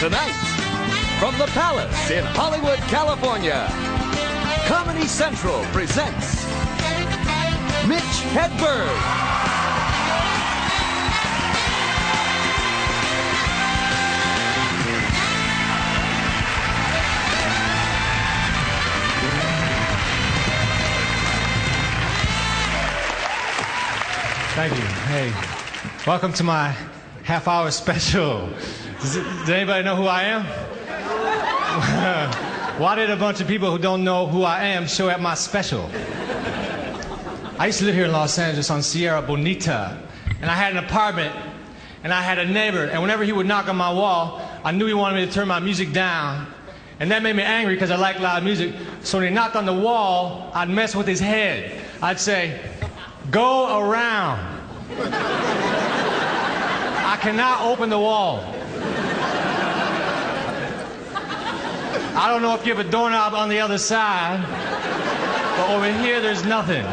Tonight, from the Palace in Hollywood, California, Comedy Central presents Mitch Hedberg. Thank you. Hey, welcome to my half-hour special. Does anybody know who I am? Why did a bunch of people who don't know who I am show at my special? I used to live here in Los Angeles on Sierra Bonita, and I had an apartment, and I had a neighbor, and whenever he would knock on my wall, I knew he wanted me to turn my music down, and that made me angry because I like loud music. So when he knocked on the wall, I'd mess with his head. I'd say, "Go around. I cannot open the wall. I don't know if you have a doorknob on the other side, but over here there's nothing.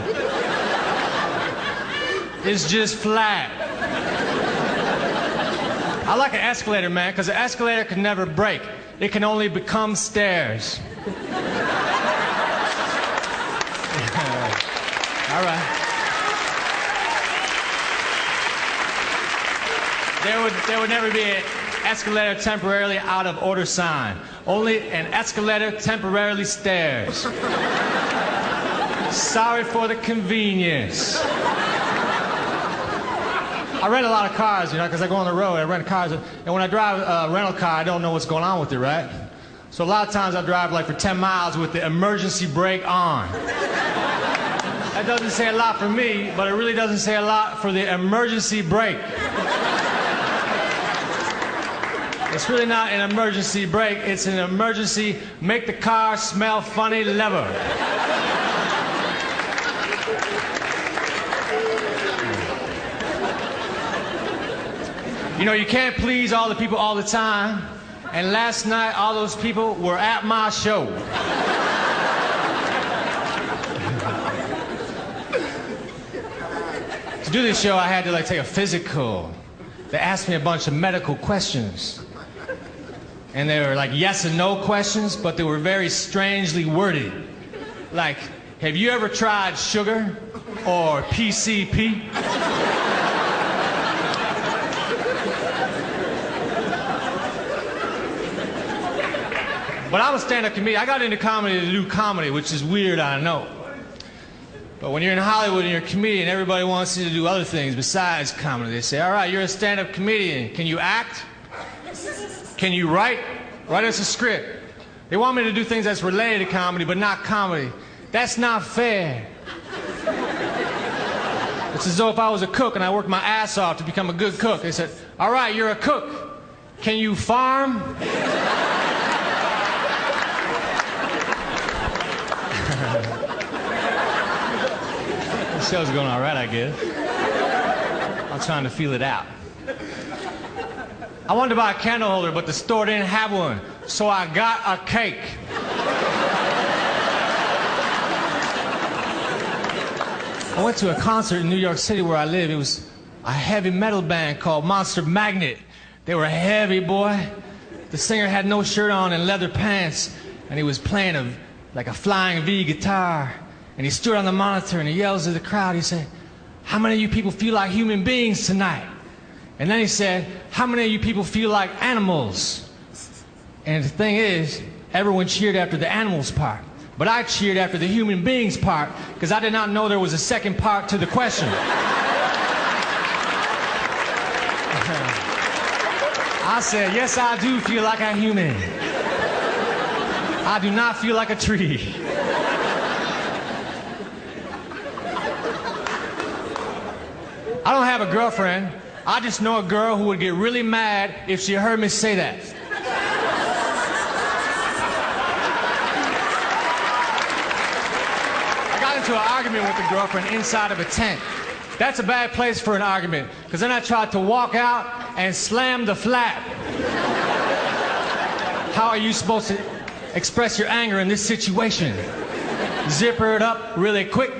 It's just flat." I like an escalator, man, because an escalator can never break. It can only become stairs. All right. There would never be an escalator temporarily out of order sign. Only an escalator temporarily stairs. Sorry for the convenience. I rent a lot of cars, you know, because I go on the road. I rent cars, and when I drive a rental car, I don't know what's going on with it, right? So a lot of times I drive like for 10 miles with the emergency brake on. That doesn't say a lot for me, but it really doesn't say a lot for the emergency brake. It's really not an emergency brake, it's an emergency make the car smell funny lever. You know, you can't please all the people all the time, and last night all those people were at my show. To do this show, I had to take a physical. They asked me a bunch of medical questions. And they were like yes and no questions, but they were very strangely worded. Like, have you ever tried sugar or PCP? But I'm a stand-up comedian. I got into comedy to do comedy, which is weird, I know. But when you're in Hollywood and you're a comedian, everybody wants you to do other things besides comedy. They say, all right, you're a stand-up comedian. Can you act? Can you write? Write us a script. They want me to do things that's related to comedy, but not comedy. That's not fair. It's as though if I was a cook and I worked my ass off to become a good cook. They said, all right, you're a cook. Can you farm? The show's going all right, I guess. I'm trying to feel it out. I wanted to buy a candle holder, but the store didn't have one, so I got a cake. I went to a concert in New York City where I live. It was a heavy metal band called Monster Magnet. They were heavy, boy. The singer had no shirt on and leather pants, and he was playing a flying V guitar. And he stood on the monitor and he yells at the crowd. He said, "How many of you people feel like human beings tonight?" And then he said, "How many of you people feel like animals?" And the thing is, everyone cheered after the animals part. But I cheered after the human beings part, because I did not know there was a second part to the question. I said, yes, I do feel like a human. I do not feel like a tree. I don't have a girlfriend. I just know a girl who would get really mad if she heard me say that. I got into an argument with a girlfriend inside of a tent. That's a bad place for an argument, because then I tried to walk out and slam the flap. How are you supposed to express your anger in this situation? Zipper it up really quick